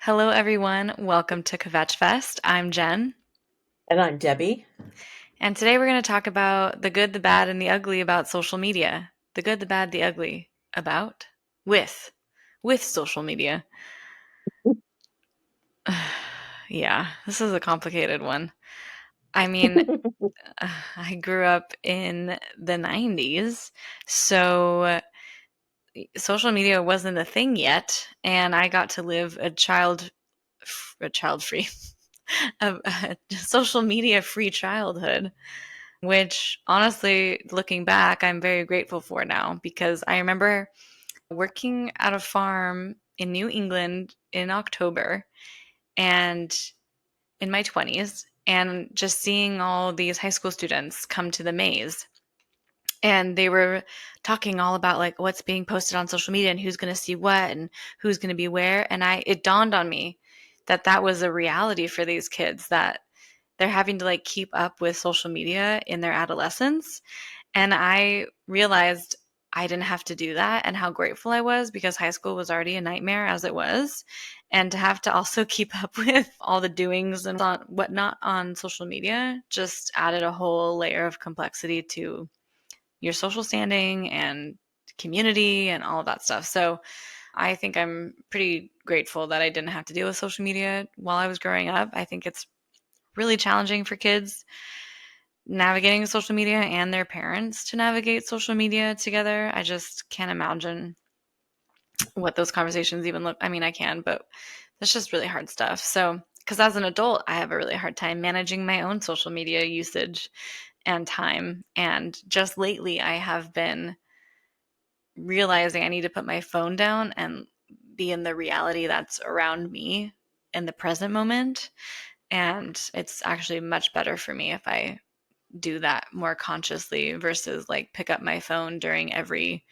Hello, everyone. Welcome to Kvetchfest. I'm Jen, And I'm Debbie. and today we're going to talk about the good, the bad, and the ugly about social media. The good, the bad, the ugly about with with social media. Yeah, this is a complicated one. I mean, I grew up in the 90s, so social media wasn't a thing yet, and I got to live a child free, a social media free childhood. Which honestly, looking back, I'm very grateful for now because I remember working at a farm in New England in October and in my 20s and just seeing all these high school students come to the maze. And they were talking all about like what's being posted on social media and who's going to see what and who's going to be where. And it dawned on me that that was a reality for these kids, that they're having to like keep up with social media in their adolescence. And I realized I didn't have to do that and how grateful I was because high school was already a nightmare as it was. And to have to also keep up with all the doings and whatnot on social media just added a whole layer of complexity to your social standing and community and all of that stuff. So I think I'm pretty grateful that I didn't have to deal with social media while I was growing up. I think it's really challenging for kids navigating social media and their parents to navigate social media together. I just can't imagine what those conversations even look. I mean, I can, but that's just really hard stuff. So, because as an adult, I have a really hard time managing my own social media usage and time. And just lately, I have been realizing I need to put my phone down and be in the reality that's around me in the present moment. And it's actually much better for me if I do that more consciously versus like pick up my phone during every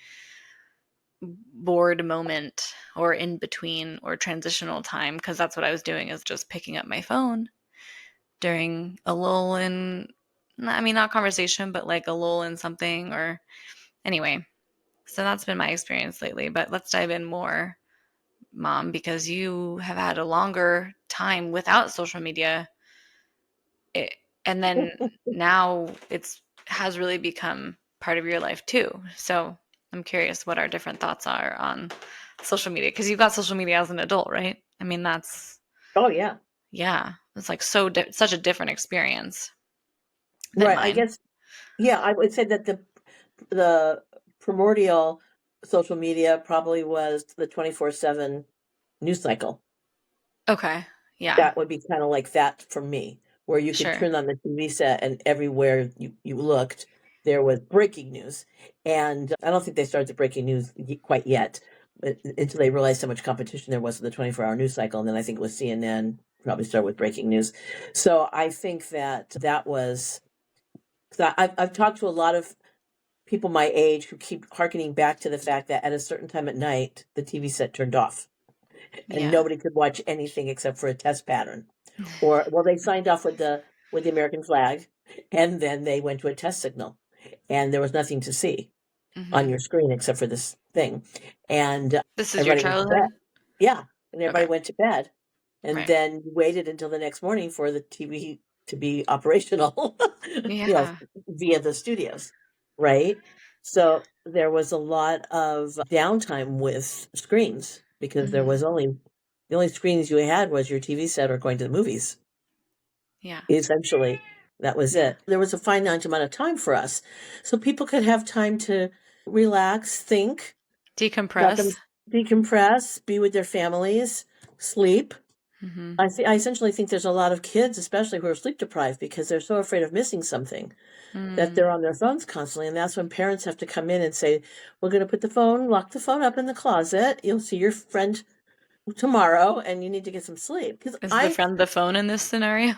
bored moment or in between or transitional time, because that's what I was doing, is just picking up my phone during a lull in, I mean, not conversation, but like a lull in something. Or anyway, so that's been my experience lately. But let's dive in more, Mom, because you have had a longer time without social media. It, and then now it's has really become part of your life too. So I'm curious what our different thoughts are on social media, because you've got social media as an adult, right? I mean, that's, Oh, yeah. yeah, it's like such a different experience than Right. I mine. guess, yeah, I would say that the primordial social media probably was the 24/7 news cycle. Okay. Yeah. That would be kind of like that for me, where you could Sure. turn on the TV set and everywhere you looked, there was breaking news. And I don't think they started the breaking news quite yet, until they realized how much competition there was in the 24-hour news cycle. And then I think it was CNN probably started with breaking news. So I think that was, 'cause I've talked to a lot of people my age who keep harkening back to the fact that at a certain time at night, the TV set turned off and Yeah. nobody could watch anything except for a test pattern. Or, well, they signed off with the American flag, and then they went to a test signal, and there was nothing to see on Hmm. your screen except for this thing, and This is your everybody went to bed. childhood? Yeah, and everybody Okay. went to bed, and Right. then you waited until the next morning for the TV to be operational, you know, Yeah. via the studios, right? So there was a lot of downtime with screens because there Hmm. was only the only screens you had was your TV set or going to the movies. Yeah. Essentially, that was Yeah. it. There was a finite amount of time for us. So people could have time to relax, think about them, Decompress. decompress, be with their families, sleep. Hmm. I essentially think there's a lot of kids, especially who are sleep deprived, because they're so afraid of missing something that Mm. they're on their phones constantly. And that's when parents have to come in and say, we're going to put the phone, lock the phone up in the closet. You'll see your friend tomorrow and you need to get some sleep. Because Is the friend the phone in this scenario?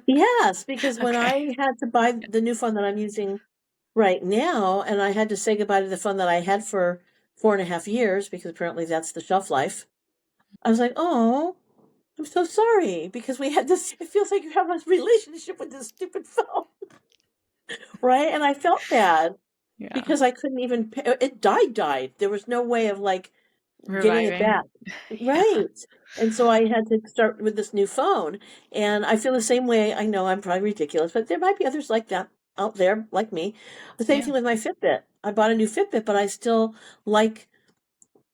yes, because when Okay. I had to buy the new phone that I'm using right now, and I had to say goodbye to the phone that I had for 4.5 years, because apparently that's the shelf life, I was like, oh, I'm so sorry, because we had this, it feels like you have a relationship with this stupid phone, right? And I felt bad Yeah. because I couldn't even, it died. There was no way of like, getting it Reviving. back. Yeah. Right. And so I had to start with this new phone. And I feel the same way. I know I'm probably ridiculous, but there might be others like that out there, like me. The same Yeah. thing with my Fitbit. I bought a new Fitbit, but I still like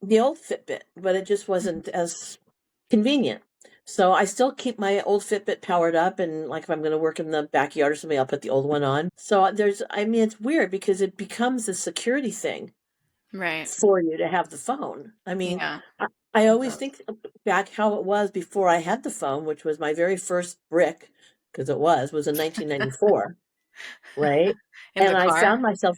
the old Fitbit, but it just Mhm. wasn't as convenient. So I still keep my old Fitbit powered up, and like if I'm going to work in the backyard or something, I'll put the old one on. So I mean, it's weird because it becomes a security thing Right. for you to have the phone. I mean, Yeah. I It always does. think back how it was before I had the phone, which was my very first brick, because was in 1994, right? In the And I car? found myself,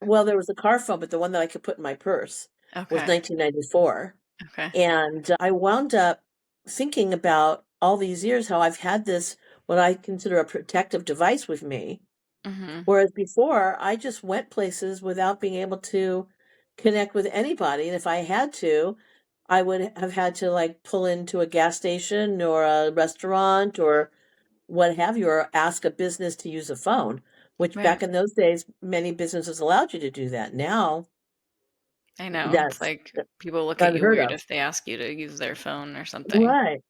well, there was a car phone, but the one that I could put in my purse was Okay. 1994. Okay. And I wound up thinking about all these years how I've had this, what I consider a protective device with me. Mhm. Whereas before, I just went places without being able to connect with anybody. And if I had to, I would have had to like pull into a gas station or a restaurant or what have you, or ask a business to use a phone, which Right. back in those days, many businesses allowed you to do that. Now, I know. It's that's like people look at you unheard weird of. if they ask you to use their phone or something. Right.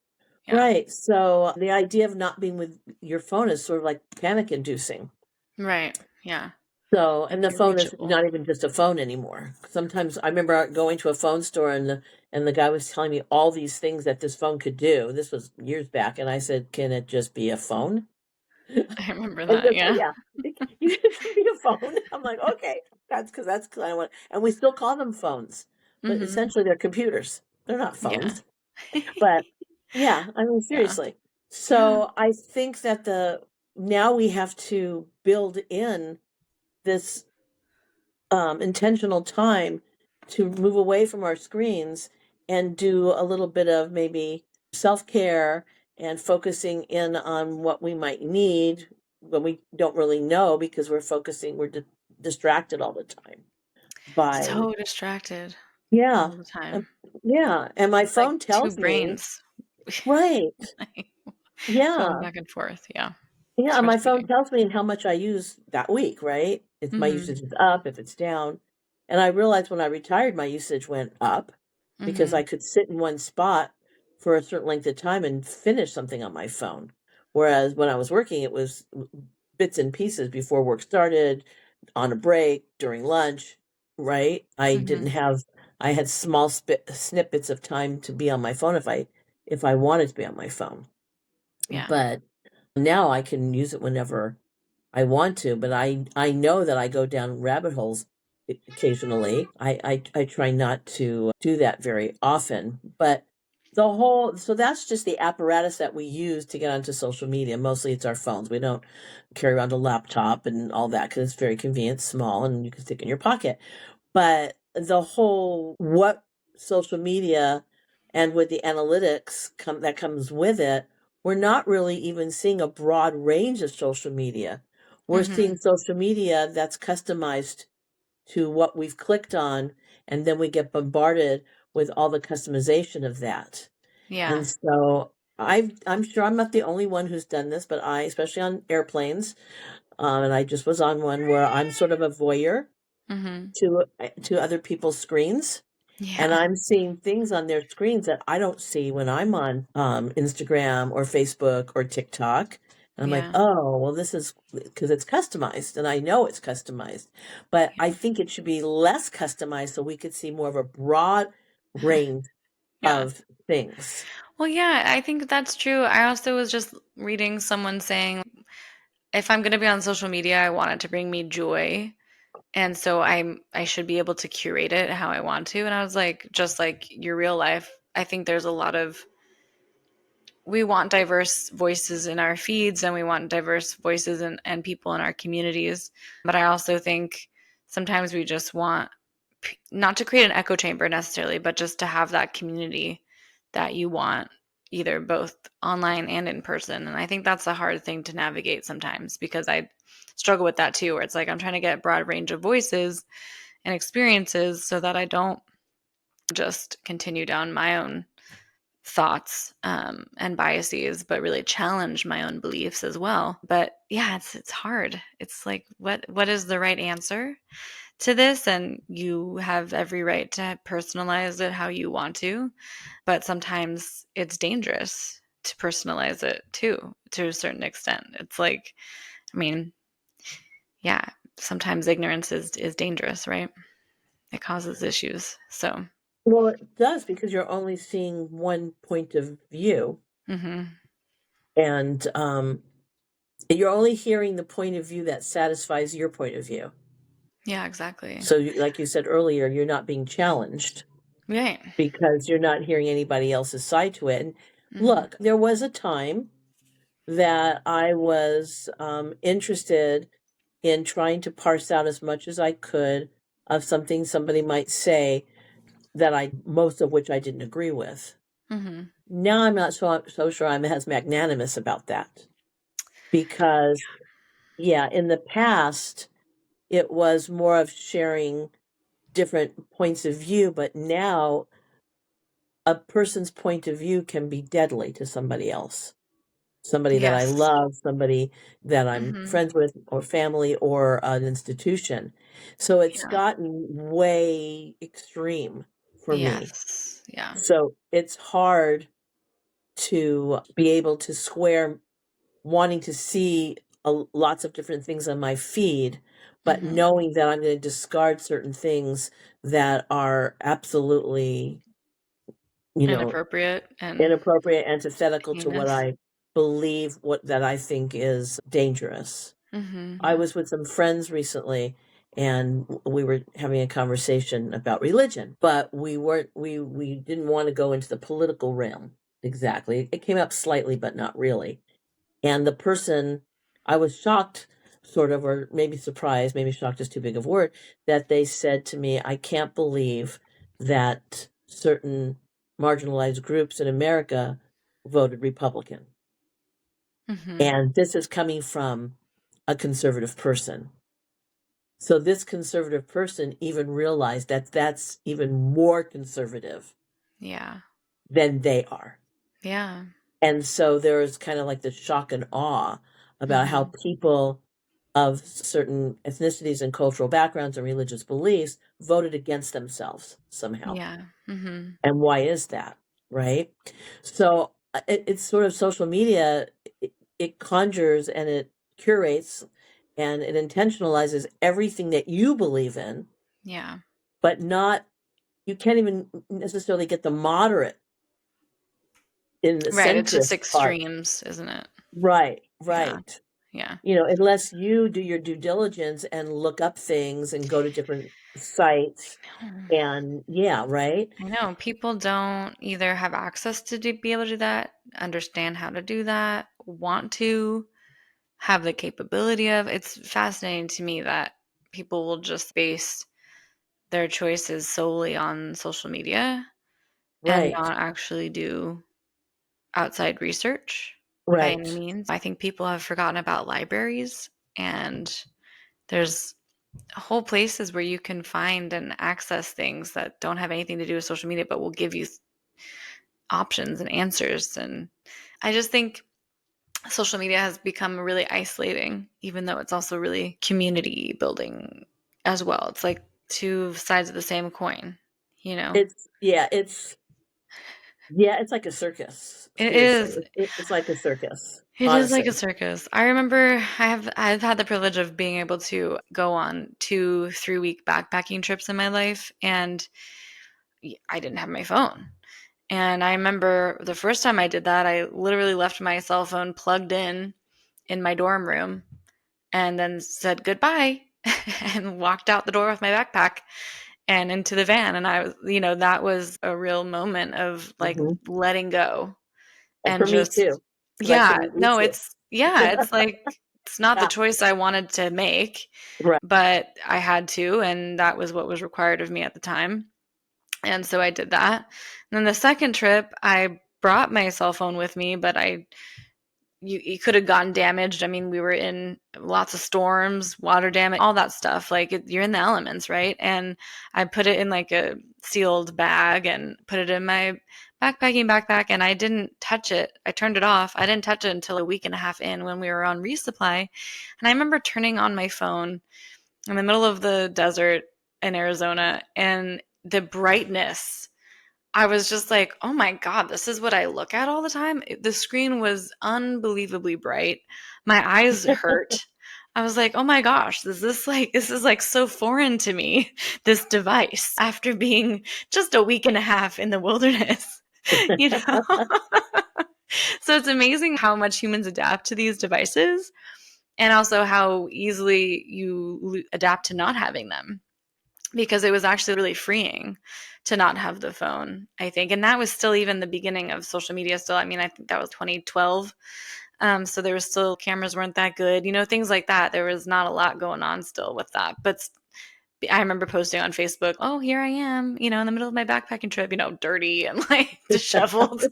Yeah. Right. So the idea of not being with your phone is sort of like panic inducing. Right. Yeah. So, and Like the you're phone is reachable. not even just a phone anymore. Sometimes I remember going to a phone store and the guy was telling me all these things that this phone could do. This was years back, and I said, "Can it just be a phone?" I remember And that. just Yeah. yeah, it can be a phone. I'm like, okay, that's kind of what. And we still call them phones, but Mhm. essentially they're computers. They're not Yeah. phones. But yeah, I mean, Yeah. seriously. Yeah. So I think that the now we have to build in this intentional time to move away from our screens and do a little bit of maybe self care and focusing in on what we might need when we don't really know because we're distracted all the time by, So distracted yeah, all the um, time. yeah. And my It's like phone two tells me, brains right, like, going yeah. back and forth. Yeah. It's Yeah, my phone frustrating. tells me how much I use that week, right? If my Mhm. usage is up, if it's down. And I realized when I retired, my usage went up because I Mhm. could sit in one spot for a certain length of time and finish something on my phone. Whereas when I was working, it was bits and pieces before work started, on a break, during lunch, right? Mhm. I had small snippets of time to be on my phone if I wanted to be on my phone. Yeah. But now I can use it whenever I want to, but I know that I go down rabbit holes occasionally. I try not to do that very often, but so that's just the apparatus that we use to get onto social media. Mostly it's our phones. We don't carry around a laptop and all that because it's very convenient, small, and you can stick in your pocket. But the whole what social media and with the analytics that comes with it, we're not really even seeing a broad range of social media. We're Mhm. seeing social media that's customized to what we've clicked on, and then we get bombarded with all the customization of that. Yeah. And so I'm sure I'm not the only one who's done this, but especially on airplanes, and I just was on one where I'm sort of a voyeur Mhm. to other people's screens, and Yeah. I'm seeing things on their screens that I don't see when I'm on Instagram or Facebook or TikTok. And I'm like, Yeah. oh, well, this is because it's customized, and I know it's customized, but I Yeah. think it should be less customized so we could see more of a broad range Yeah. of things. Well, yeah, I think that's true. I also was just reading someone saying if I'm going to be on social media, I want it to bring me joy. And so I should be able to curate it how I want to. And I was like, just like your real life, I think there's a lot of we want diverse voices in our feeds and we want diverse voices and people in our communities. But I also think sometimes we just want not to create an echo chamber necessarily, but just to have that community that you want, either both online and in person. And I think that's a hard thing to navigate sometimes because I struggle with that too, where it's like I'm trying to get a broad range of voices and experiences so that I don't just continue down my own thoughts and biases, but really challenge my own beliefs as well. But yeah, it's hard. It's like what is the right answer to this, and you have every right to personalize it how you want to. But sometimes it's dangerous to personalize it too, to a certain extent. It's like, I mean, yeah, sometimes ignorance is dangerous, right? It causes issues. So, Well, it does because you're only seeing one point of view, mhm. and you're only hearing the point of view that satisfies your point of view. Yeah, exactly. So, like you said earlier, you're not being challenged Right. because you're not hearing anybody else's side to it. And Mhm. look, there was a time that I was interested in trying to parse out as much as I could of something somebody might say that most of which I didn't agree with. Mhm. Now I'm not so sure I'm as magnanimous about that because, yeah, in the past, it was more of sharing different points of view, but now a person's point of view can be deadly to somebody else. Somebody that I Yes. love, somebody that I'm Mhm. friends with, or family, or an institution. So it's Yeah. gotten way extreme for me. Yes. Yeah. So it's hard to be able to square wanting to see lots of different things on my feed, but Mhm. knowing that I'm going to discard certain things that are absolutely, you know, Inappropriate and inappropriate, antithetical to what heinous. I believe, what that I think is dangerous. Mhm. I was with some friends recently and we were having a conversation about religion, but we didn't want to go into the political realm exactly. It came up slightly, but not really. And the person, I was shocked, sort of, or maybe surprised, maybe shocked is too big of a word, that they said to me, I can't believe that certain marginalized groups in America voted Republican. Mhm. And this is coming from a conservative person. So this conservative person even realized that that's even more conservative Yeah. than they are. Yeah. And so there's kind of like the shock and awe about how Mhm. people of certain ethnicities and cultural backgrounds and religious beliefs voted against themselves somehow. Yeah. Mhm. And why is that? Right? So it's sort of social media, it conjures and it curates and it intentionalizes everything that you believe in, Yeah. but not, you can't even necessarily get the moderate in the Right, it's just centrist part. extremes, isn't it? Right, Yeah. right. Yeah. Unless you do your due diligence and look up things and go to different sites and yeah, right? I know people don't either have access to be able to do that, understand how to do that, want to have the capability of. It's fascinating to me that people will just base their choices solely on social media and Right, not actually do outside research by any right, means. I think people have forgotten about libraries, and there's whole places where you can find and access things that don't have anything to do with social media but will give you options and answers. And I just think social media has become really isolating, even though it's also really community building as well. It's like two sides of the same coin, you know? it's yeah, it's like a circus. It Seriously, is. it's like a circus. It is like a Honestly. circus. I remember I've had the privilege of being able to go on 2 3 week backpacking trips in my life, and I didn't have my phone. And I remember the first time I did that, I literally left my cell phone plugged in my dorm room and then said goodbye and walked out the door with my backpack and into the van. And I was, that was a real moment of like Hmm. letting go And and for me just, too, because I yeah, couldn't reach no, it. it's like, it's not the Yeah, choice I wanted to make, right. but I had to. And that was what was required of me at the time. And so I did that. And then the second trip, I brought my cell phone with me, but you could have gotten damaged. I mean, we were in lots of storms, water damage, all that stuff. Like you're in the elements, right? And I put it in like a sealed bag and put it in my backpack, and I didn't touch it. I turned it off. I didn't touch it until a week and a half in when we were on resupply. And I remember turning on my phone in the middle of the desert in Arizona, and the brightness, I was just like, oh my God, this is what I look at all the time. The screen was unbelievably bright. My eyes hurt. I was like, oh my gosh, this is like so foreign to me, this device, after being just a week and a half in the wilderness, you know? So it's amazing how much humans adapt to these devices, and also how easily you adapt to not having them, because it was actually really freeing to not have the phone, I think. And that was still even the beginning of social media still. I mean, I think that was 2012. So there was still, cameras weren't that good, things like that. There was not a lot going on still with that. But I remember posting on Facebook, oh, here I am, in the middle of my backpacking trip, dirty and like disheveled.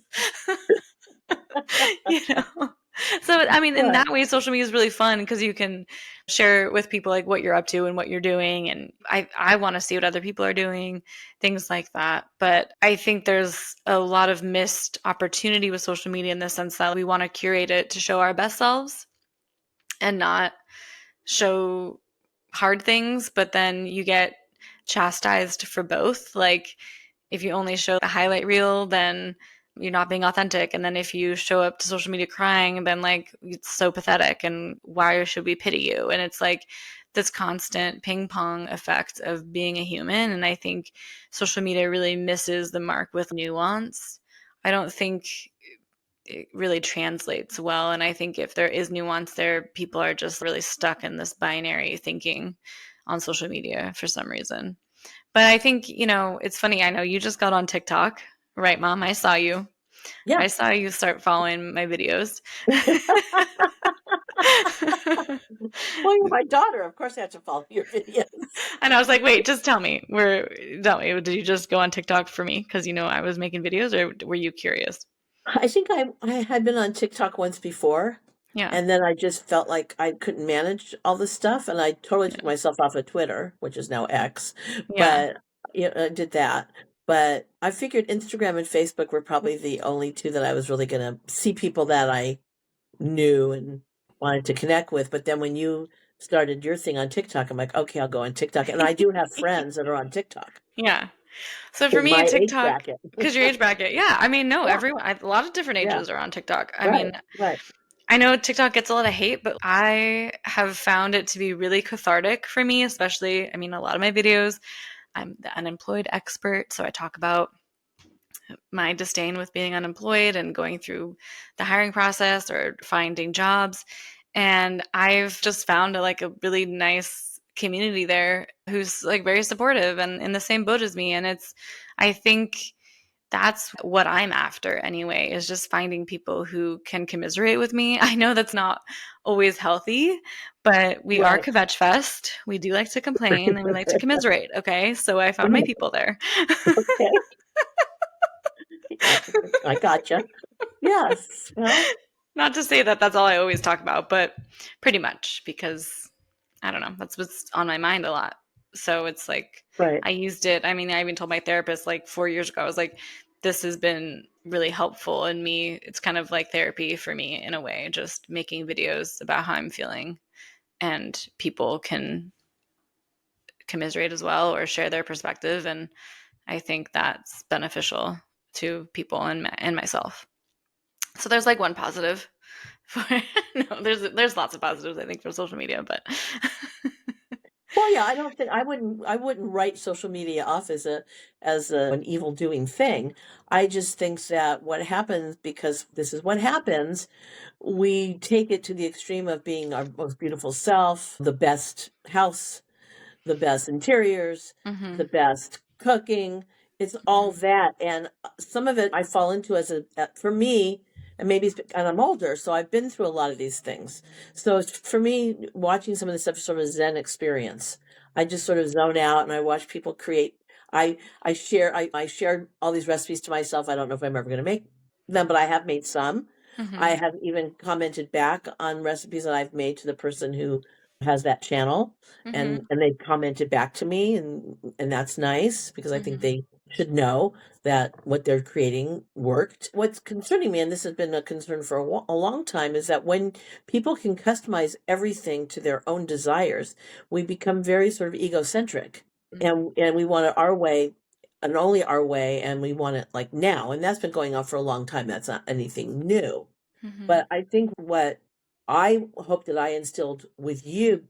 you know so I mean, in Right. that way, social media is really fun because you can share with people like what you're up to and what you're doing, and I want to see what other people are doing, things like that. But I think there's a lot of missed opportunity with social media, in the sense that we want to curate it to show our best selves and not show hard things, but then you get chastised for both. Like, if you only show the highlight reel, then you're not being authentic. And then if you show up to social media crying, then like, it's so pathetic, and why should we pity you? And it's like this constant ping pong effect of being a human. And I think social media really misses the mark with nuance. I don't think it really translates well. And I think if there is nuance there, people are just really stuck in this binary thinking on social media for some reason. But I think, it's funny. I know you just got on TikTok, right, Mom? I saw you. Yeah. I saw you start following my videos. Well, you're my daughter. Of course I have to follow your videos. And I was like, wait, just tell me. Did you just go on TikTok for me because I was making videos, or were you curious? I think I had been on TikTok once before, Yeah. and then I just felt like I couldn't manage all this stuff, and I totally took Yeah. myself off of Twitter, which is now X. Yeah. But I did that. But I figured Instagram and Facebook were probably the only two that I was really going to see people that I knew and wanted to connect with. But then when you started your thing on TikTok, I'm like, okay, I'll go on TikTok. And I do have friends that are on TikTok Yeah. So for in me, my age TikTok, bracket. because your age bracket, yeah. I mean, no, Yeah, everyone, a lot of different yeah, ages are on TikTok. I right, mean, right. I know TikTok gets a lot of hate, but I have found it to be really cathartic for me, especially, I mean, a lot of my videos, I'm the unemployed expert. So I talk about my disdain with being unemployed and going through the hiring process or finding jobs. And I've just found like a really nice community there who's like very supportive and in the same boat as me. And I think that's what I'm after anyway, is just finding people who can commiserate with me. I know that's not always healthy, but we are Right. Kvetchfest. We do like to complain and we like to commiserate. Okay. So I found my people there. Okay. I gotcha. Yes. Well, Not to say that that's all I always talk about, but pretty much, because I don't know, that's what's on my mind a lot. So it's like, right. I used it. I mean, I even told my therapist like 4 years ago, I was like, this has been really helpful in me. It's kind of like therapy for me in a way, just making videos about how I'm feeling, and people can commiserate as well or share their perspective. And I think that's beneficial to people and myself. So there's like one positive. No, there's lots of positives, I think, from social media, but Well, yeah, I don't think I wouldn't write social media off as an evil doing thing. I just think that what happens, because this is what happens, we take it to the extreme of being our most beautiful self, the best house, the best interiors, hmm the best cooking. It's all hmm that. And some of it I fall into for me, and and I'm older, so I've been through a lot of these things. So for me, watching some of this stuff is sort of a Zen experience. I just sort of zone out and I watch people create. I shared all these recipes to myself. I don't know if I'm ever going to make them, but I have made some. I hmm have even commented back on recipes that I've made to the person who has that channel, hmm and they commented back to me, and that's nice because I think hmm they should know that what they're creating worked. What's concerning me, and this has been a concern for a long time, is that when people can customize everything to their own desires, we become very sort of egocentric. and we want it our way and only our way, and we want it like now. And that's been going on for a long time. That's not anything new. Mhm. But I think what I hope that I instilled with you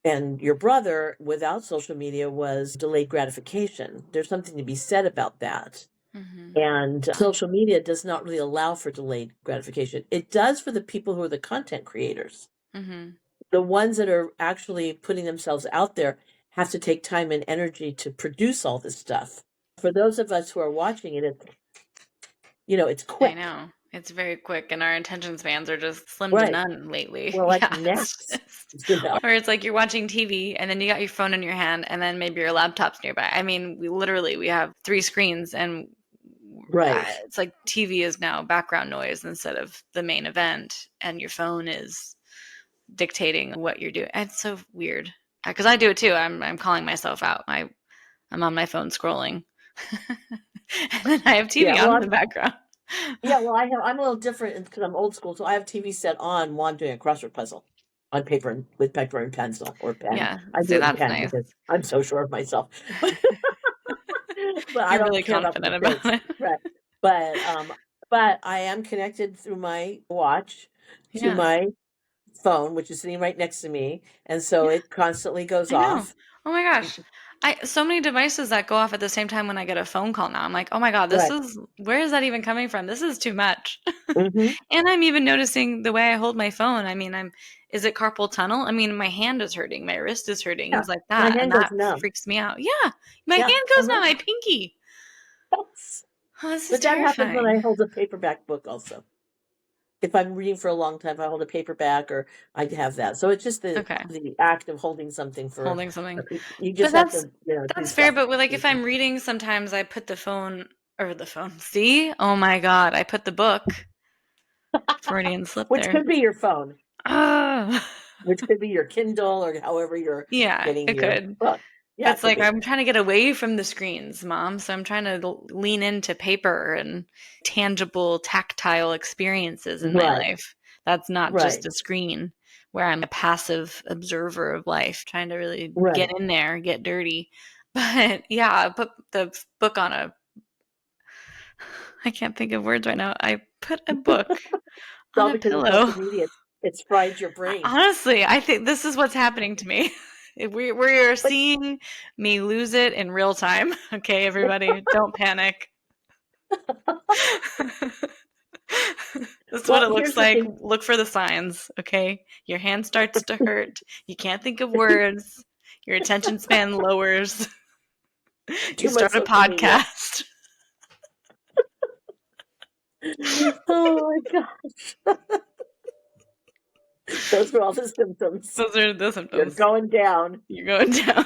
and your brother without social media was delayed gratification. There's something to be said about that. Mhm. And Yeah. social media does not really allow for delayed gratification. It does for the people who are the content creators. Mhm. The ones that are actually putting themselves out there have to take time and energy to produce all this stuff. For those of us who are watching it, it's I quick. know. It's very quick, and our attention spans are just slim to Right. none lately. We're like Yeah, it's gnats, just you know. or it's like you're watching TV, and then you got your phone in your hand, and then maybe your laptop's nearby. I mean, we have 3 screens, and Right. it's like TV is now background noise instead of the main event, and your phone is dictating what you're doing. It's so weird because I do it too. I'm calling myself out. I'm on my phone scrolling, and then I have Yeah. TV Well, on in the background. I'm a little different because I'm old school. So I have TV set on while I'm doing a crossword puzzle on paper and with paper and pencil or pen. Yeah, I do so it in that's pen nice. because I'm so sure of myself. But but I You're don't really care about the confident about mistakes. it. Right. But but I am connected through my watch to Yeah. my phone, which is sitting right next to me, and so Yeah, it constantly goes I know. off. Oh my gosh. I so many devices that go off at the same time when I get a phone call now. I'm like, "Oh my god, Right. where is that even coming from? This is too much." Hmm. And I'm even noticing the way I hold my phone. I mean, is it carpal tunnel? I mean, my hand is hurting, my wrist is hurting, Yeah. things like My that, and hand goes that numb. freaks me out. Yeah, my Yeah. hand goes Uh-huh. numb, my pinky. Yes. Oh, this is But that happens when I terrifying. hold a paperback book also. If I'm reading for a long time, if I hold a paperback or I have that. So it's just the Okay, the act of holding something for holding something. you But just have to, do that's fair, stuff. but like if I'm reading, sometimes I put the phone. See? Oh my god, I put the book. Freudian slip Which there. could be your phone, Ah. which could be your Kindle or however you're Yeah, getting it your could. book. But Yeah, it it's could like be. I'm trying to get away from the screens, mom. So I'm trying to lean into paper and tangible, tactile experiences in my Right. life. That's not just Right. a screen where I'm a passive observer of life, trying to really get Right. in there, get dirty. But yeah, I put the book on a I can't think of words right now. I put a book It's on all a because of pillow. social media. It's fried your brain. Honestly, I think this is what's happening to me. We're But seeing me lose it in real time. Okay, everybody, don't panic. That's what well, it looks here's the like. thing. Look for the signs, okay? Your hand starts to hurt. You can't think of words. Your attention span lowers. You Too much start a social media. podcast. Oh my gosh. Those are all the symptoms. Those are the You're symptoms. going down. You're going down.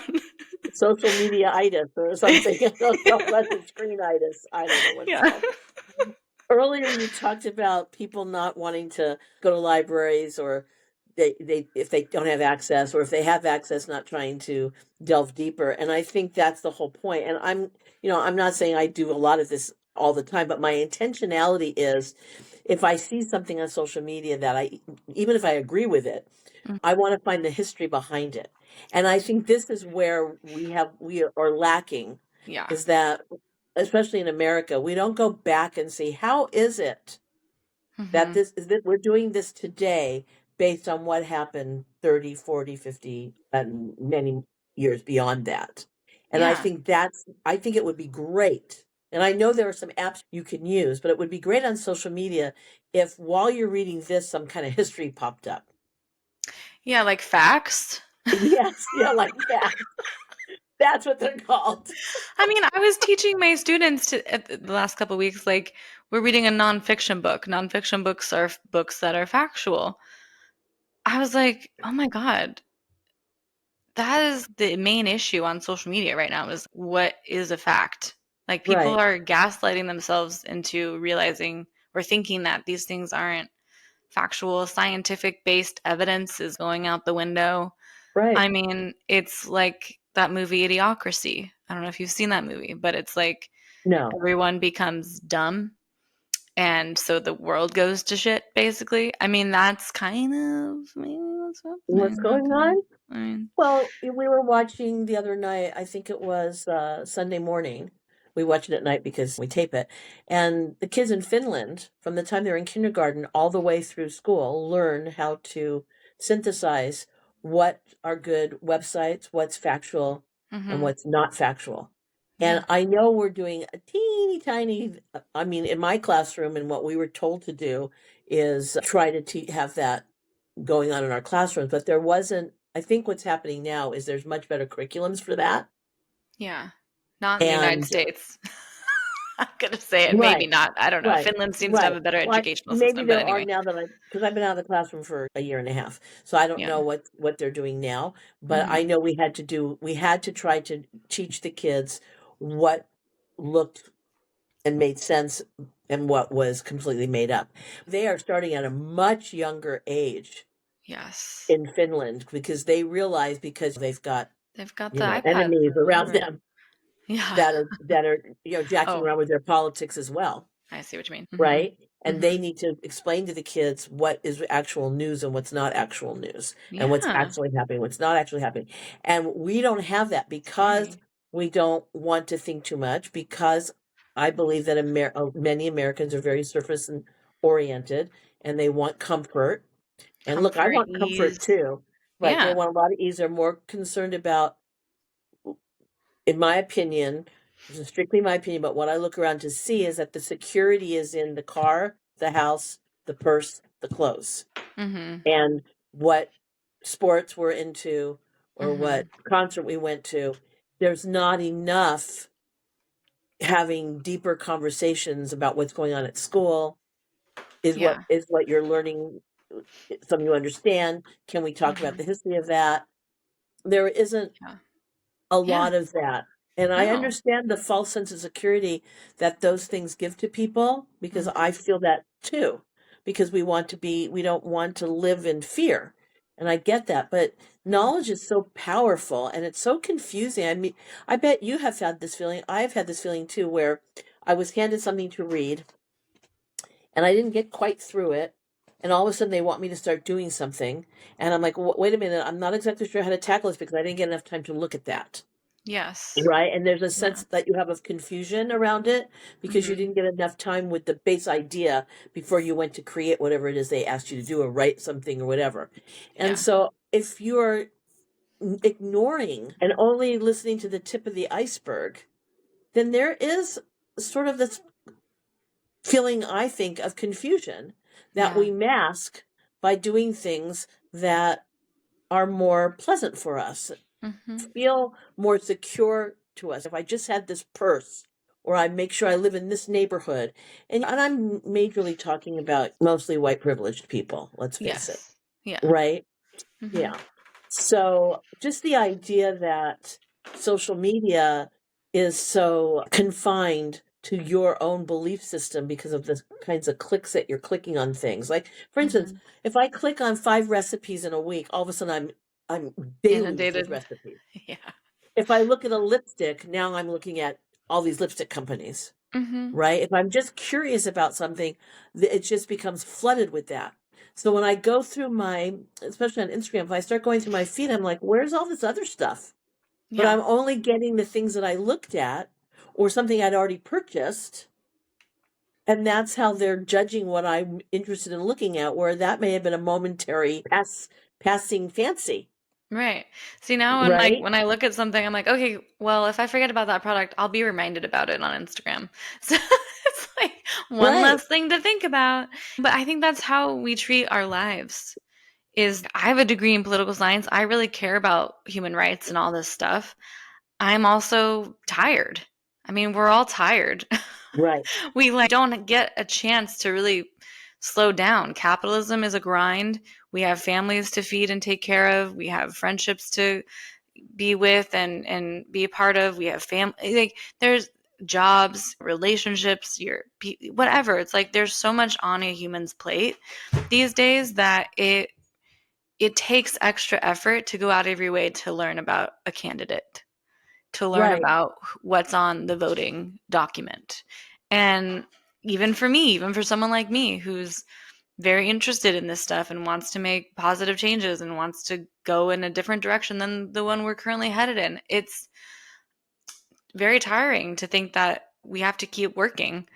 Social media-itis or something. I don't know, unless it's screenitis. I don't know what it's Yeah. called. Earlier, you talked about people not wanting to go to libraries or they if they don't have access or if they have access, not trying to delve deeper. And I think that's the whole point. And I'm not saying I do a lot of this all the time, but my intentionality is if I see something on social media that even if I agree with it, Mm, I want to find the history behind it. And I think this is where we are lacking yeah. is that especially in America, we don't go back and see how is it that Hmm. we're doing this today based on what happened 30, 40, 50, and many years beyond that. And Yeah. I think it would be great. And I know there are some apps you can use, but it would be great on social media if while you're reading this, some kind of history popped up. Yeah, like facts. Yes, yeah, like that. That's what they're called. I mean, I was teaching my students at the last couple of weeks, like, we're reading a nonfiction book. Nonfiction books are books that are factual. I was like, oh my God, that is the main issue on social media right now is what is a fact? Like, people Right, are gaslighting themselves into realizing or thinking that these things aren't factual. Scientific based evidence is going out the window. right. I mean, it's like that movie Idiocracy. I don't know if you've seen that movie, but it's like No. everyone becomes dumb and so the world goes to shit basically. I mean, that's kind of maybe what's What's happening. going on? I mean, Well, we were watching the other night, I think it was Sunday morning. We watch it at night because we tape it. And the kids in Finland, from the time they're in kindergarten all the way through school, learn how to synthesize what are good websites, what's factual, and mhm. what's not factual. Yeah. And I know we're doing a teeny tiny, I mean, in my classroom, and what we were told to do is try to have that going on in our classrooms, but there wasn't. I think what's happening now is there's much better curriculums for that. Yeah. Not in the United And States. I'm gonna say it, maybe right, not. I don't know. right, Finland seems to have right. a better Well, educational maybe system, but there are anyway. now that because I've been out of the classroom for a year and a half, so I don't Yeah. know what they're doing now. But Mhm. I know we had to try to teach the kids what looked and made sense and what was completely made up. They are starting at a much younger age Yes. in Finland because they realize because they've got They've got the iPads enemies or around whatever. them Yeah. that are jacking Oh, around with their politics as well, I see what you mean. Mhm. right? And they Mhm. need to explain to the kids what is actual news and what's not actual news, and what's Yeah. actually happening, what's not actually happening. And we don't have that because Scary. we don't want to think too much, because I believe that many Americans are very surface and oriented, and they want comfort. And look, I Comfort, want comfort ease. too. Right. They Yeah. want a lot of ease. They're more concerned about, in my opinion, this is strictly my opinion, but what I look around to see is that the security is in the car, the house, the purse, the clothes, Mhm. and what sports we're into or what Mhm. concert we went to. There's not enough having deeper conversations about what's going on at school. Yeah. Is what you're learning something you understand? Can we talk about Mhm. the history of that? There isn't Yeah. a Yeah. lot of that. And I No. understand the false sense of security that those things give to people, because I Mhm. feel that too. Because we don't want to live in fear. And I get that. But Mhm. knowledge is so powerful and it's so confusing. I mean, I bet you have had this feeling. I've had this feeling too, where I was handed something to read and I didn't get quite through it. And all of a sudden, they want me to start doing something. And I'm like, wait a minute, I'm not exactly sure how to tackle this because I didn't get enough time to look at that. Yes. Right. And there's a Yeah. sense that you have of confusion around it because you Mhm. didn't get enough time with the base idea before you went to create whatever it is they asked you to do or write something or whatever. And Yeah. so if you're ignoring and only listening to the tip of the iceberg, then there is sort of this feeling, I think, of confusion that Yeah. we mask by doing things that are more pleasant for us, Mhm. feel more secure to us. If I just had this purse, or I make sure I live in this neighborhood, and I'm majorly talking about mostly white privileged people, let's face it, Yes. Yeah. right? Mhm. Yeah. So just the idea that social media is so confined to your own belief system because of the kinds of clicks that you're clicking on things. Like, for instance, Mhm. if I click on 5 recipes in a week, all of a sudden I'm deluged with Inundated. recipes. Yeah. If I look at a lipstick, now I'm looking at all these lipstick companies, Mhm. right? If I'm just curious about something, it just becomes flooded with that. So when I go through especially on Instagram, if I start going through my feed, I'm like, where's all this other stuff? But Yeah. I'm only getting the things that I looked at or something I'd already purchased. And that's how they're judging what I'm interested in looking at, where that may have been a momentary passing fancy, Right. See, now when like right? when I look at something, I'm like, okay, well, if I forget about that product, I'll be reminded about it on Instagram. So it's like one Right, less thing to think about. But I think that's how we treat our lives. Is I have a degree in political science. I really care about human rights and all this stuff. I'm also tired. I mean, we're all tired. right, We like don't get a chance to really slow down. Capitalism is a grind. We have families to feed and take care of. We have friendships to be with and be a part of. We have family. Like there's jobs, relationships, your whatever. It's like there's so much on a human's plate these days that it takes extra effort to go out of your way to learn about a candidate, to learn right. about what's on the voting document. And even for me, even for someone like me who's very interested in this stuff and wants to make positive changes and wants to go in a different direction than the one we're currently headed in. It's very tiring to think that we have to keep working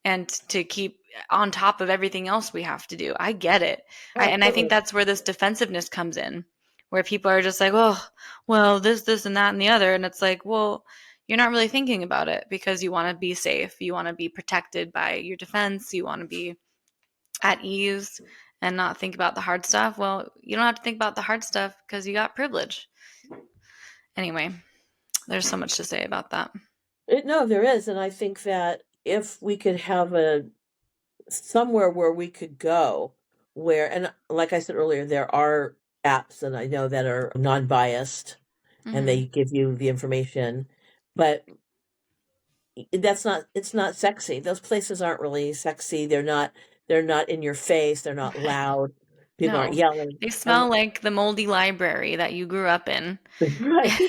and to keep on top of everything else we have to do. I get it. Oh, And I think totally. that's where this defensiveness comes in, where people are just like, oh, well, this, and that, and the other. And it's like, well, you're not really thinking about it because you want to be safe. You want to be protected by your defense. You want to be at ease and not think about the hard stuff. Well, you don't have to think about the hard stuff because you got privilege. Anyway, there's so much to say about that. No, there is. And I think that if we could have a somewhere where we could go where, and like I said earlier, there are apps and I know that are non-biased and Mm-hmm. they give you the information, but that's not, it's not sexy. Those places aren't really sexy. They're not in your face. They're not loud. People aren't No, yelling. they And smell like the moldy library that you grew up in right.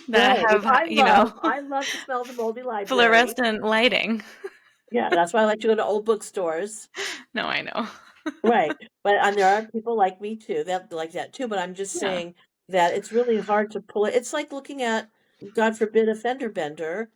that Right. Which have, I love. I love the smell of the moldy library. fluorescent lighting. Yeah, that's why I like to go to old bookstores. No, I know. Right. But and there are people like me too that like that too. But I'm just Yeah. saying that it's really hard to pull it. It's like looking at, God forbid, a fender bender.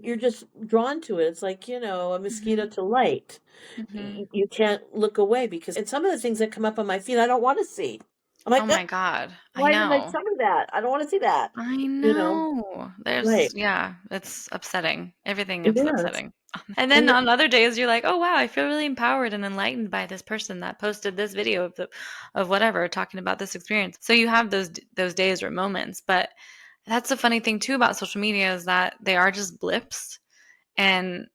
You're just drawn to it. It's like, a mosquito Mhm. to light. Mhm. You can't look away because and some of the things that come up on my feed I don't want to see. I'm Oh like, my god. I why did I know. tell me that? I don't want to see that. I You know? know. Right. Yeah, it's upsetting. Everything It is is. upsetting. And then And on other days, you're like, oh, wow, I feel really empowered and enlightened by this person that posted this video of whatever, talking about this experience. So you have those days or moments. But that's the funny thing, too, about social media is that they are just blips. And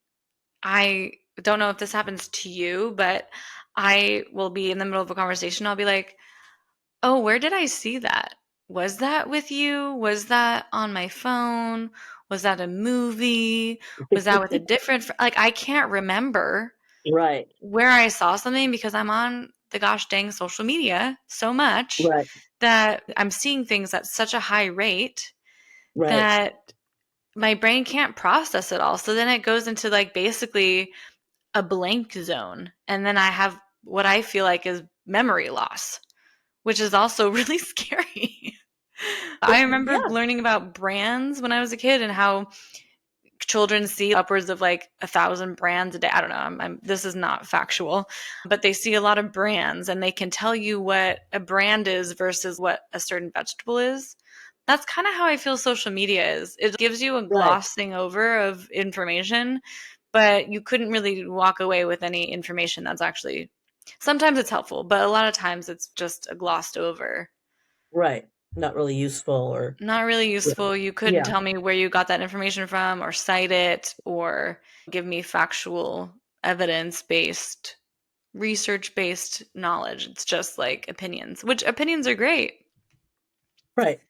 I don't know if this happens to you, but I will be in the middle of a conversation. I'll be like, oh, where did I see that? Was that with you? Was that on my phone? Was that a movie? Was that with a different like I can't remember right. where I saw something because I'm on the gosh dang social media so much Right. that I'm seeing things at such a high rate Right. that my brain can't process it all. So then it goes into like basically a blank zone. And then I have what I feel like is memory loss, which is also really scary. I remember Yeah. learning about brands when I was a kid and how children see upwards of like 1,000 brands a day. I don't know. This is not factual, but they see a lot of brands and they can tell you what a brand is versus what a certain vegetable is. That's kind of how I feel social media is. It gives you a Right. glossing over of information, but you couldn't really walk away with any information that's actually, sometimes it's helpful, but a lot of times it's just a glossed over. Right. Not really useful or Not really yeah. useful. You couldn't Yeah. tell me where you got that information from or cite it or give me factual evidence-based, research-based knowledge. It's just like opinions, which opinions are great, Right.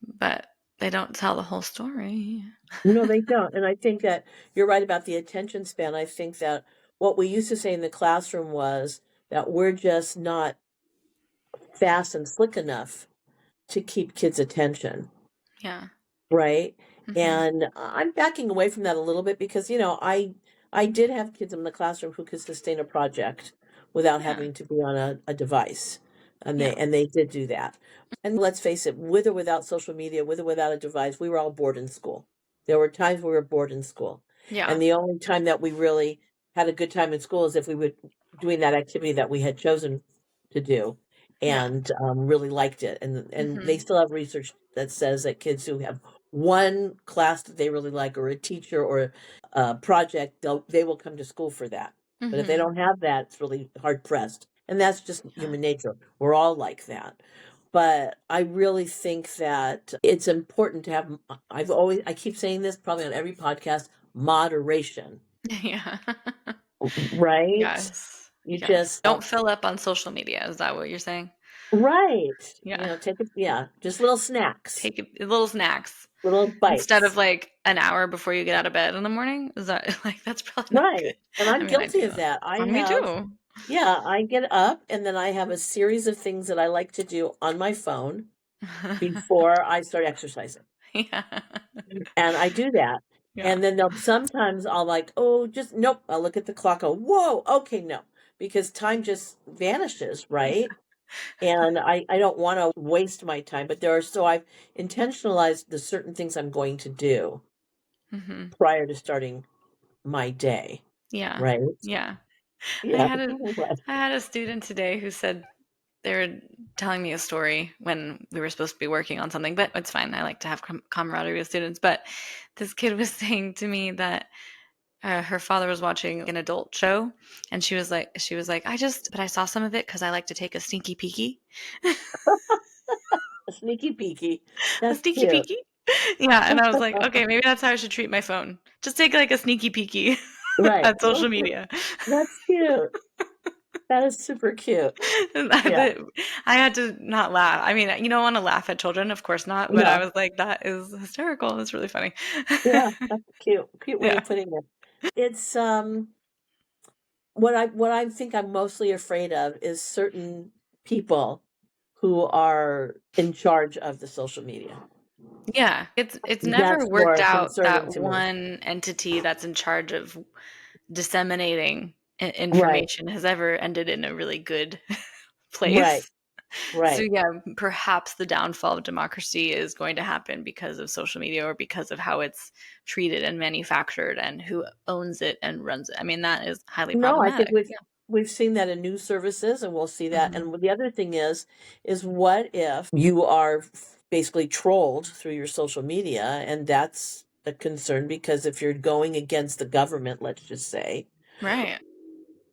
but they don't tell the whole story. No, they don't. And I think that you're right about the attention span. I think that what we used to say in the classroom was that we're just not fast and slick enough to keep kids' attention. Yeah. Right. Mhm. And I'm backing away from that a little bit because, I did have kids in the classroom who could sustain a project without Yeah. having to be on a device. And Yeah. they did do that. And let's face it, with or without social media, with or without a device, we were all bored in school. There were times we were bored in school. Yeah. And the only time that we really had a good time in school is if we were doing that activity that we had chosen to do Yeah. and really liked it. And they Mhm. still have research that says that kids who have one class that they really like or a teacher or a project, they will come to school for that. But if they Mhm. don't have that, it's really hard pressed. And that's just Yeah. human nature. We're all like that. But I really think that it's important to have, I keep saying this probably on every podcast, moderation, Yeah. right? Yes. You Yes. just, Don't fill up on social media. Is that what you're saying? right. Yeah. Take it, yeah, just little snacks, Take little snacks little instead of bites. like an hour before you get out of bed in the morning. Is that like that's probably not Right. good? And I I'm mean, I guilty do of that. that. I Me have, too. yeah, I get up and then I have a series of things that I like to do on my phone before I start exercising. Yeah. And I do that. Yeah. And then sometimes I'll like, oh, just nope. I'll look at the clock. Oh, whoa, okay, no, because time just vanishes, right? And I don't want to waste my time, but I've intentionalized the certain things I'm going to do Hmm. prior to starting my day, Yeah. right? Yeah. I Yeah. had a Right. I had a student today who said they were telling me a story when we were supposed to be working on something, but it's fine. I like to have camaraderie with students. But this kid was saying to me that her father was watching an adult show, and she was like, but I saw some of it because I like to take a sneaky peeky, A sneaky peeky. a That's sneaky cute. peeky. Yeah, and I was like, okay, maybe that's how I should treat my phone. Just take like a sneaky peeky Right. at social media. That's cute. That is super cute. Yeah. But I had to not laugh. I mean, you don't want to laugh at children, of course not. But I No. was like, that is hysterical. That's really funny. Yeah. That's cute. Cute way Yeah. of putting it. It's what I think I'm mostly afraid of is certain people who are in charge of the social media. Yeah. It's never That's worked more out concerning that to me. one entity that's in charge of disseminating Right. information has ever ended in a really good Right. place. So Right. yeah, perhaps the downfall of democracy is going to happen because of social media or because of how it's treated and manufactured and who owns it and runs it. I mean, that is highly No, I think problematic. Yeah. we've seen that in news services, and we'll see that. Mhm. And the other thing is what if you are basically trolled through your social media, and that's a concern because if you're going against the government, let's just say, Right.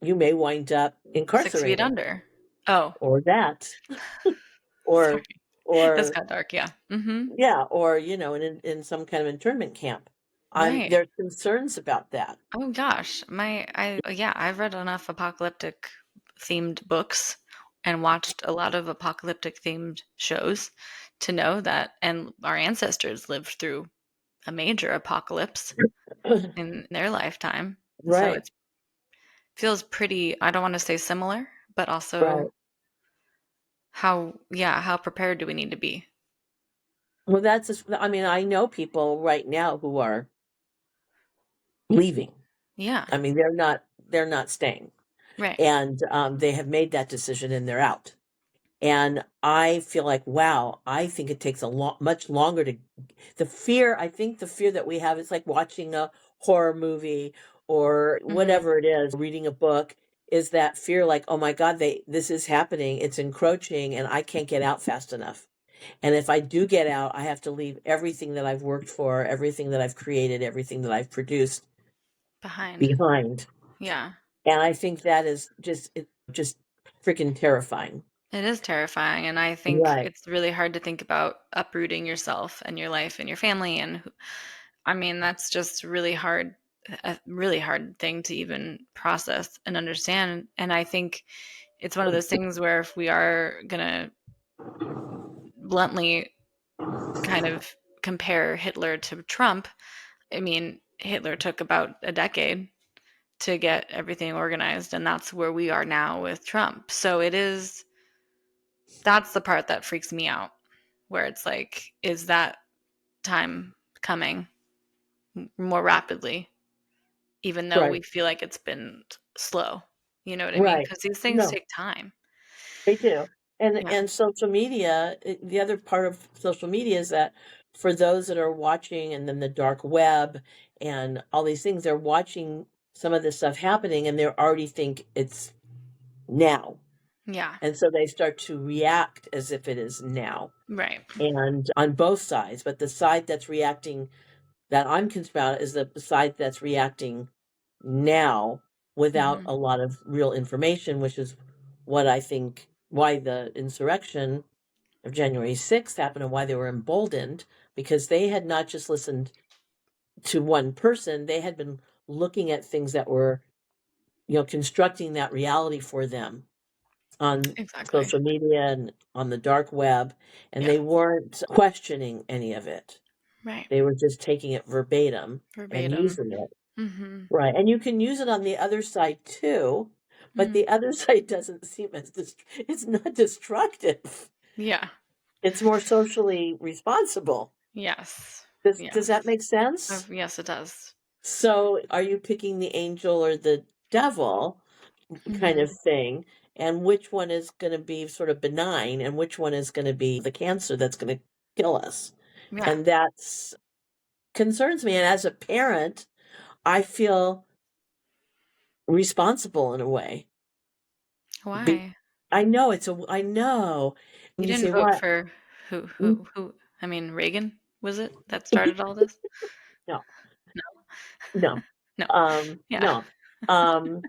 you may wind up 6 feet incarcerated under. Oh, or that, sorry. or That's or got dark. Yeah. Mhm. yeah, or in some kind of internment camp. Right. There's concerns about that. Oh gosh. I've read enough apocalyptic themed books and watched a lot of apocalyptic themed shows to know that, and our ancestors lived through a major apocalypse in their lifetime. So Right, it feels pretty, I don't want to say similar, but also right. how prepared do we need to be? Well, I mean, I know people right now who are leaving. Yeah. I mean, they're not staying, Right. and they have made that decision and they're out. And I feel like, wow, I think it takes a lot much longer to the fear. I think the fear that we have is like watching a horror movie or Mhm. whatever it is, reading a book. Is that fear like, oh my God, this is happening, it's encroaching, and I can't get out fast enough. And if I do get out, I have to leave everything that I've worked for, everything that I've created, everything that I've produced Behind. behind. Yeah. And I think that is just freaking terrifying. It is terrifying, and I think Right. it's really hard to think about uprooting yourself and your life and your family, and I mean, that's just really hard, a really hard thing to even process and understand. And I think it's one of those things where if we are gonna bluntly kind of compare Hitler to Trump, I mean, Hitler took about a decade to get everything organized, and that's where we are now with Trump. So that's the part that freaks me out, where it's like, is that time coming more rapidly, even though Right. we feel like it's been slow? You know what I mean? Right. Because these things No, take time. they do. Yeah. And social media, the other part of social media is that for those that are watching and then the dark web and all these things, they're watching some of this stuff happening and they already think it's now. Yeah. And so they start to react as if it is now. Right. And on both sides, but the side that's reacting that I'm concerned about is the side that's reacting now without Mhm. a lot of real information, which is what I think why the insurrection of January 6th happened and why they were emboldened, because they had not just listened to one person, they had been looking at things that were, constructing that reality for them on Exactly. social media and on the dark web, and Yeah. they weren't questioning any of it. Right. They were just taking it verbatim and Verbatim. using it. Mhm. Right, and you can use it on the other side too, but Mhm. the other side doesn't seem as it's not destructive. Yeah. It's more socially responsible. Yes. Does Yes. that make sense? Yes, it does. So are you picking the angel or the devil kind of Mhm. thing? And which one is going to be sort of benign and which one is going to be the cancer that's going to kill us? Yeah. And that's concerns me. And as a parent, I feel responsible in a way. Be, Why? I know. You And you didn't say, vote what? for Mm, I mean, Reagan, was it, that started all this? no, No. no, No. Yeah. no. Um,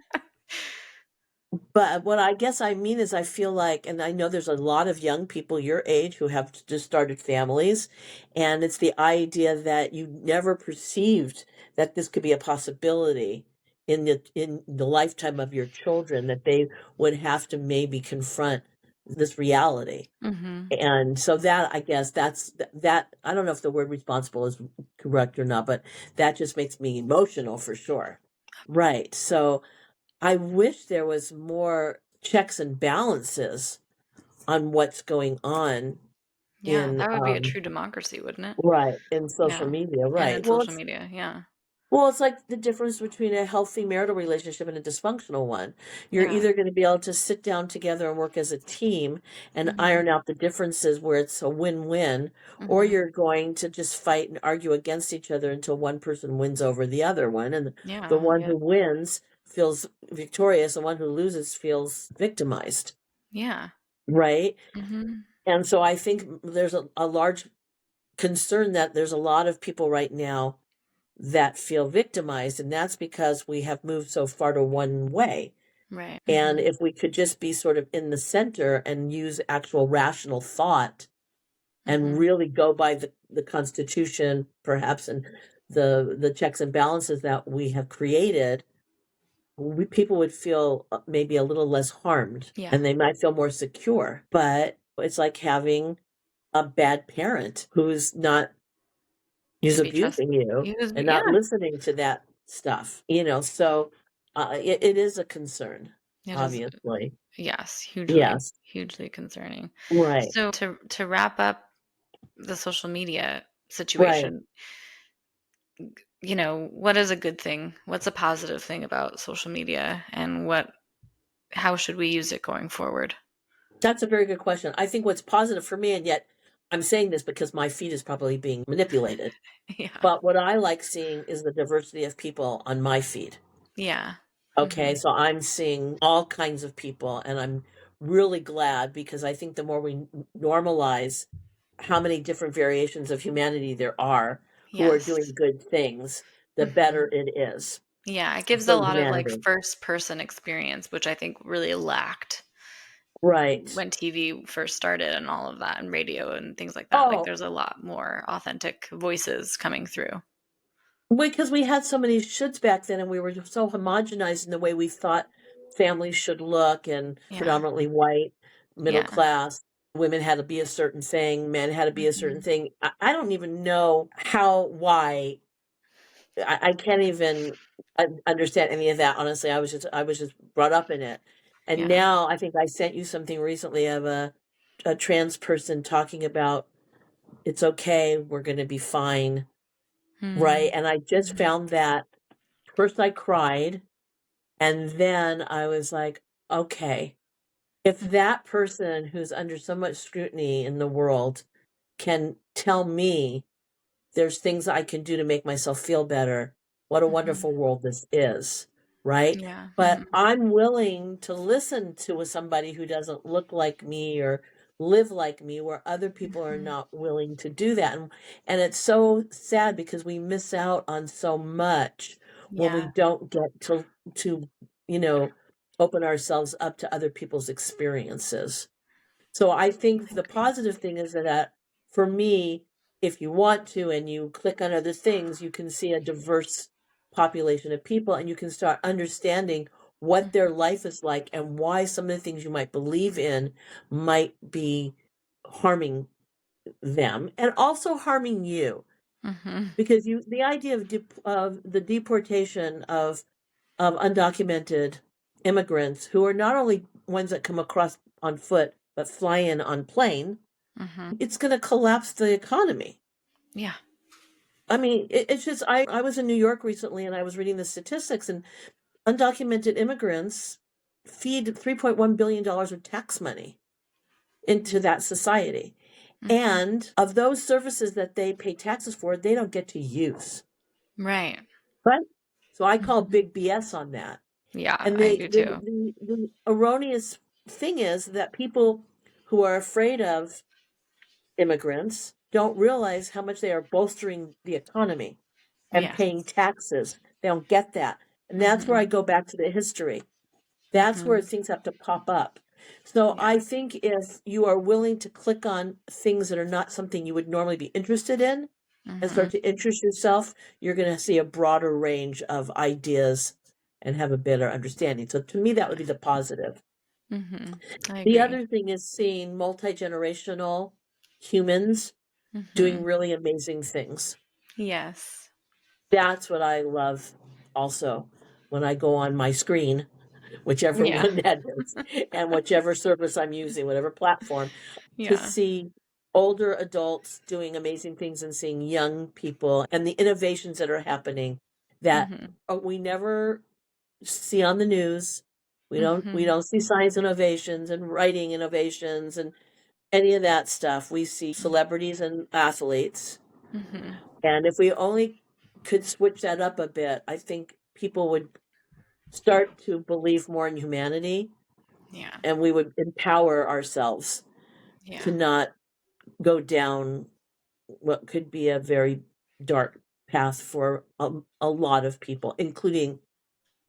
But what I guess I mean is I feel like, and I know there's a lot of young people your age who have just started families, and it's the idea that you never perceived that this could be a possibility in the lifetime of your children, that they would have to maybe confront this reality. Mhm. And so that, I guess that I don't know if the word responsible is correct or not, but that just makes me emotional for sure. Right. So I wish there was more checks and balances on what's going on Yeah, in that would be a true democracy, wouldn't it? right, in social Yeah. media, And right. in social media, yeah. Well, it's like the difference between a healthy marital relationship and a dysfunctional one. You're Yeah. either going to be able to sit down together and work as a team and Mhm. iron out the differences where it's a win-win, or Mhm. you're going to just fight and argue against each other until one person wins over the other one, and the Yeah, one yeah. who wins feels victorious, the one who loses feels victimized, Yeah. right? Mhm. And so I think there's a large concern that there's a lot of people right now that feel victimized, and that's because we have moved so far to one way. Right. And Mhm. if we could just be sort of in the center and use actual rational thought and Mhm. really go by the Constitution, perhaps, and the checks and balances that we have created, people would feel maybe a little less harmed Yeah. and they might feel more secure. But it's like having a bad parent who's not He's To be trusted. abusing you He was and yeah. not listening to that stuff, so, it is a concern, It is obviously. yes, hugely, Yes. hugely concerning. Right. So to wrap up the social media Right. situation, what is a good thing? What's a positive thing about social media, and how should we use it going forward? That's a very good question. I think what's positive for me, and yet I'm saying this because my feed is probably being manipulated, Yeah. but what I like seeing is the diversity of people on my feed. Yeah. Okay, Mhm. so I'm seeing all kinds of people, and I'm really glad because I think the more we normalize how many different variations of humanity there are who are Yes. doing good things, the better Mhm. it is Yeah, it gives a for lot of, like, humanity. first person experience, which I think really lacked Right. when TV first started and all of that, and radio and things like that. Like, Oh, there's a lot more authentic voices coming through. because we had so many shoulds back then and we were so homogenized in the way we thought families should look and Yeah. predominantly white, middle Yeah. class. Women had to be a certain thing, men had to be a certain Mhm. thing. I don't even know why. I can't even understand any of that. Honestly, I was just brought up in it, and Yeah. now I think I sent you something recently of a trans person talking about it's okay, we're going to be fine, right? Mm. And I just Mhm. found that first I cried, and then I was like, okay, if that person who's under so much scrutiny in the world can tell me there's things I can do to make myself feel better. What a Mhm. wonderful world this is, right? Yeah. But Mhm. I'm willing to listen to somebody who doesn't look like me or live like me, where other people are Mhm. not willing to do that. And it's so sad because we miss out on so much when we Yeah. don't get to you know open ourselves up to other people's experiences. So I think I the agree. positive thing is that for me, if you want to and you click on other things, you can see a diverse population of people and you can start understanding what their Mhm. life is like and why some of the things you might believe in might be harming them and also harming you. Mhm. Because the idea of the deportation of undocumented immigrants who are not only ones that come across on foot, but fly in on plane, Mhm. it's going to collapse the economy. Yeah. I mean, it's just I was in New York recently and I was reading the statistics, and undocumented immigrants feed $3.1 billion of tax money into that society. Mhm. And of those services that they pay taxes for, they don't get to use. Right. Right? So I call Mhm. big BS on that. Yeah, And I do too. the erroneous thing is that people who are afraid of immigrants don't realize how much they are bolstering the economy and Yes. paying taxes. They don't get that. And that's where I Mhm. go back to the history. That's where Mhm. things have to pop up. So Yeah. I think if you are willing to click on things that are not something you would normally be interested in and start Mhm. to interest yourself, you're going to see a broader range of ideas and have a better understanding. So to me, that would be the positive. Mhm. I The agree. other thing is seeing multi-generational humans doing Mhm. really amazing things. Yes. That's what I love also when I go on my screen, whichever Yeah. one that is, and whichever service I'm using, whatever platform, to Yeah. see older adults doing amazing things and seeing young people and the innovations that are happening that Mhm. we never see on the news. We Mhm. don't see science innovations and writing innovations and any of that stuff. We see celebrities and athletes. Mhm. And if we only could switch that up a bit, I think people would start to believe more in humanity Yeah. and we would empower ourselves to Yeah. not go down what could be a very dark path for a lot of people, including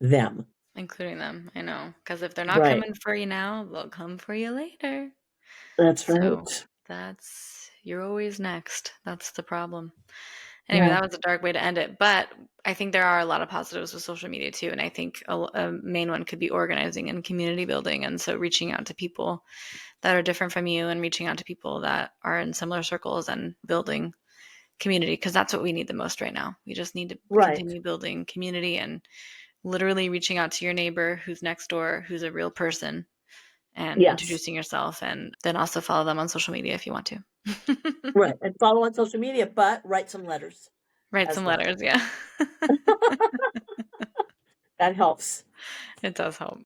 them. Including them, I know. Because if they're not Right. coming for you now, they'll come for you later. That's So right. that's you're always next. That's the problem. Anyway, Yeah. that was a dark way to end it, but I think there are a lot of positives with social media too, and I think a main one could be organizing and community building, and so reaching out to people that are different from you and reaching out to people that are in similar circles and building community because that's what we need the most right now. We just need to Right. continue building community and literally reaching out to your neighbor who's next door, who's a real person, and Yes. introducing yourself, and then also follow them on social media if you want to. Right. And follow on social media, but write some letters Write as some well. letters, yeah. That helps. It does help.